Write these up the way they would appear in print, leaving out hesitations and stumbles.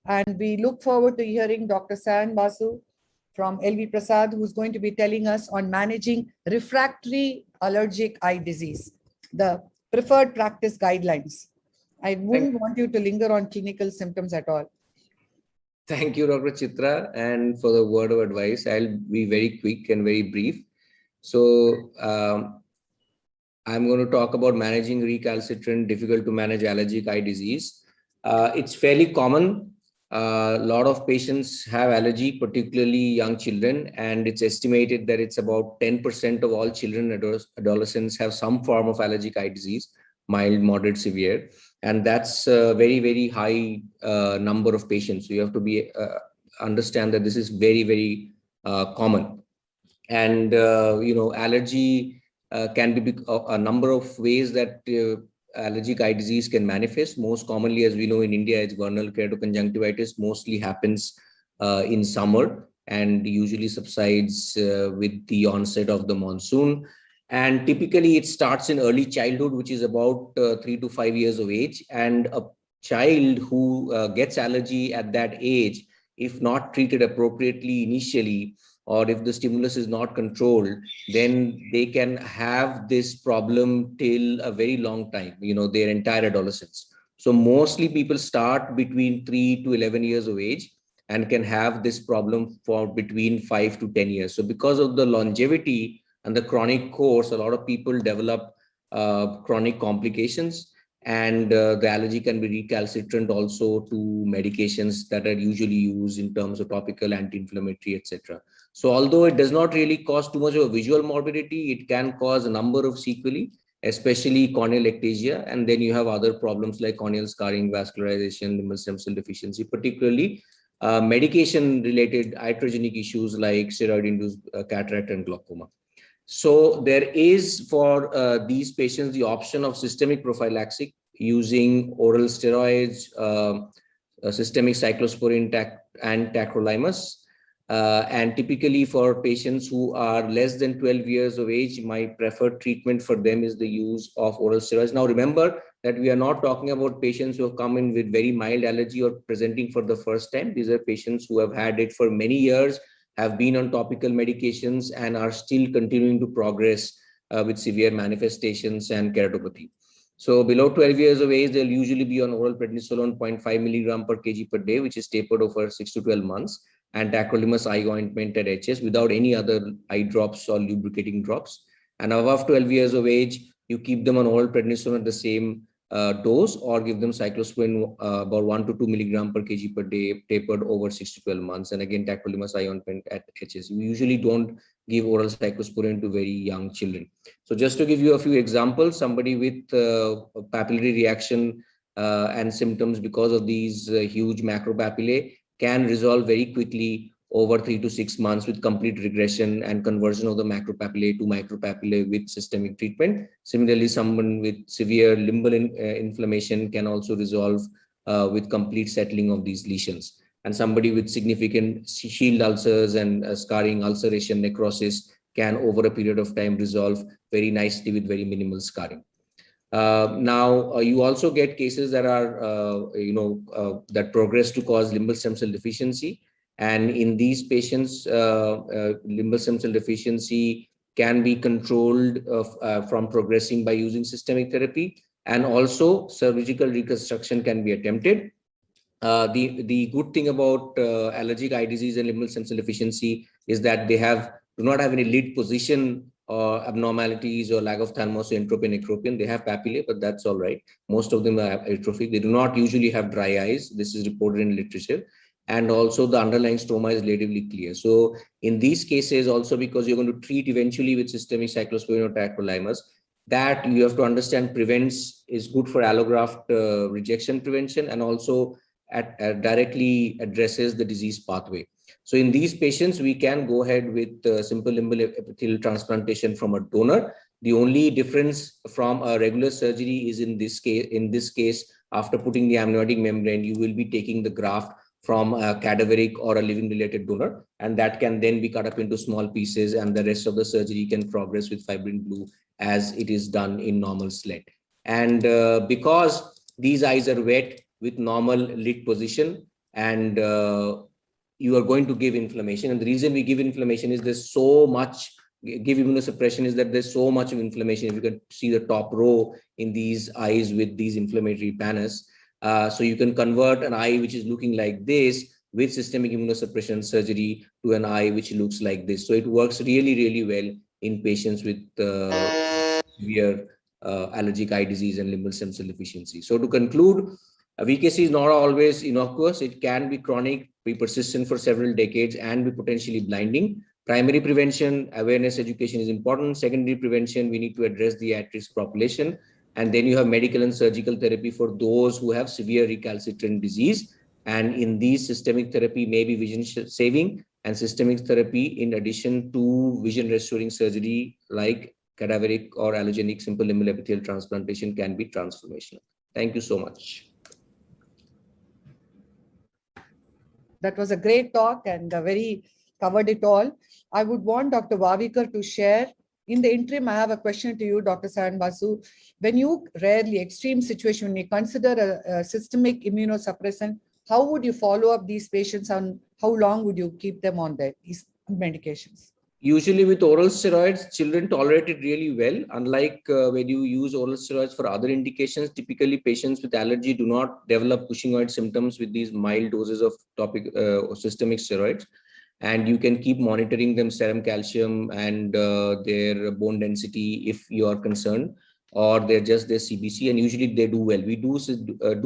And we look forward to hearing Dr. Sayan Basu from LV Prasad, who's going to be telling us on managing refractory allergic eye disease, the preferred practice guidelines. I wouldn't want you to linger on clinical symptoms at all. Thank you, Dr. Chitra, and for the word of advice. I'll be very quick and very brief. So I'm going to talk about managing recalcitrant, difficult to manage allergic eye disease. It's fairly common. A lot of patients have allergy, particularly young children, and it's estimated that it's about 10% of all children and adolescents have some form of allergic eye disease, mild, moderate, severe. And that's a very, very high number of patients. So you have to be understand that this is very, very common. And, allergy can be a number of ways that allergic eye disease can manifest. Most commonly, as we know in India, it's vernal keratoconjunctivitis, mostly happens in summer and usually subsides with the onset of the monsoon. And typically it starts in early childhood, which is about 3 to 5 years of age. And a child who gets allergy at that age, if not treated appropriately initially, or if the stimulus is not controlled, then they can have this problem till a very long time, their entire adolescence. So mostly people start between 3 to 11 years of age and can have this problem for between 5 to 10 years. So because of the longevity and the chronic course, a lot of people develop chronic complications, and the allergy can be recalcitrant also to medications that are usually used in terms of topical anti-inflammatory, etc. So although it does not really cause too much of a visual morbidity, it can cause a number of sequelae, especially corneal ectasia. And then you have other problems like corneal scarring, vascularization, limbal stem cell deficiency, particularly medication-related iatrogenic issues like steroid-induced cataract and glaucoma. So there is for these patients the option of systemic prophylaxis using oral steroids, systemic cyclosporin and tacrolimus. And typically for patients who are less than 12 years of age, my preferred treatment for them is the use of oral steroids. Now remember that we are not talking about patients who have come in with very mild allergy or presenting for the first time. These are patients who have had it for many years, have been on topical medications, and are still continuing to progress with severe manifestations and keratopathy. So below 12 years of age, they'll usually be on oral prednisolone 0.5 milligram per kg per day, which is tapered over 6 to 12 months, and tacrolimus eye ointment at HS without any other eye drops or lubricating drops. And above 12 years of age, you keep them on oral prednisolone at the same dose, or give them cyclosporin about 1 to 2 milligram per kg per day, tapered over 6 to 12 months. And again, tacrolimus eye ointment at HS. We usually don't give oral cyclosporin to very young children. So just to give you a few examples, somebody with papillary reaction and symptoms because of these huge macropapillae can resolve very quickly over 3 to 6 months with complete regression and conversion of the macropapillae to micropapillae with systemic treatment. Similarly, someone with severe limbal inflammation can also resolve with complete settling of these lesions. And somebody with significant shield ulcers and scarring, ulceration, necrosis can over a period of time resolve very nicely with very minimal scarring. Now, you also get cases that are, that progress to cause limbal stem cell deficiency. And in these patients, limbal stem cell deficiency can be controlled from progressing by using systemic therapy, and also surgical reconstruction can be attempted. The good thing about allergic eye disease and limbal stem cell deficiency is that they do not have any lid position or abnormalities or lack of thalmosyentropy and ectropion. They have papillae, but that's all right. Most of them are atrophic. They do not usually have dry eyes. This is reported in literature. And also the underlying stroma is relatively clear. So in these cases, also because you're going to treat eventually with systemic cyclosporin or tacrolimus, that you have to understand is good for allograft rejection prevention, and also directly addresses the disease pathway. So in these patients, we can go ahead with simple limbal epithelial transplantation from a donor. The only difference from a regular surgery is in this case, after putting the amniotic membrane, you will be taking the graft from a cadaveric or a living related donor, and that can then be cut up into small pieces, and the rest of the surgery can progress with fibrin glue as it is done in normal SLED. And because these eyes are wet with normal lid position, and you are going to give inflammation. And the reason we give inflammation is there's so much, give immunosuppression is that there's so much of inflammation. If you can see the top row in these eyes with these inflammatory banners. So you can convert an eye which is looking like this with systemic immunosuppression surgery to an eye which looks like this. So it works really, really well in patients with severe allergic eye disease and limbal stem cell deficiency. So to conclude, VKC is not always innocuous. It can be chronic, be persistent for several decades, and be potentially blinding. Primary prevention, awareness, education is important. Secondary prevention, we need to address the at-risk population. And then you have medical and surgical therapy for those who have severe recalcitrant disease. And in these, systemic therapy may be vision saving, and systemic therapy in addition to vision restoring surgery like cadaveric or allogenic simple limbal epithelial transplantation can be transformational. Thank you so much. That was a great talk and very covered it all. I would want Dr. Vavekar to share. In the interim, I have a question to you, Dr. Sayan Basu. When you rarely, extreme situation, when you consider a systemic immunosuppressant, how would you follow up these patients and how long would you keep them on these medications? Usually with oral steroids, children tolerate it really well. Unlike when you use oral steroids for other indications, typically patients with allergy do not develop Cushingoid symptoms with these mild doses of systemic steroids. And you can keep monitoring them serum calcium and their bone density if you are concerned, or they're just their CBC, and usually they do well. We do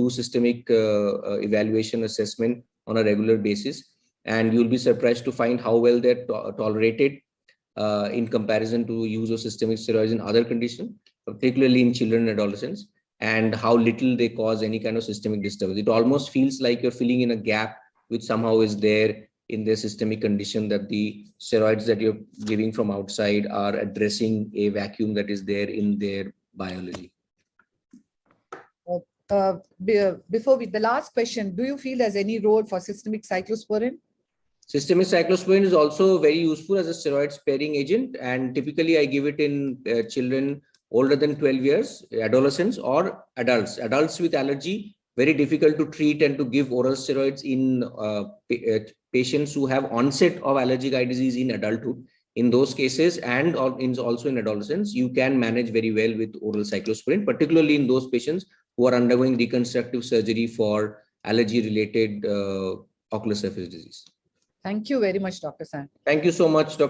systemic evaluation assessment on a regular basis, and you'll be surprised to find how well they're tolerated in comparison to use of systemic steroids in other conditions, particularly in children and adolescents, and how little they cause any kind of systemic disturbance. It almost feels like you're filling in a gap which somehow is there in their systemic condition, that the steroids that you're giving from outside are addressing a vacuum that is there in their biology. The last question, do you feel there's any role for systemic cyclosporin? Systemic cyclosporin is also very useful as a steroid sparing agent, and typically I give it in children older than 12 years, adolescents or adults. Adults with allergy, very difficult to treat and to give oral steroids in patients who have onset of allergic eye disease in adulthood. In those cases, and also in adolescents, you can manage very well with oral cyclosporin, particularly in those patients who are undergoing reconstructive surgery for allergy-related ocular surface disease. Thank you very much, Dr. Sayan. Thank you so much, Dr.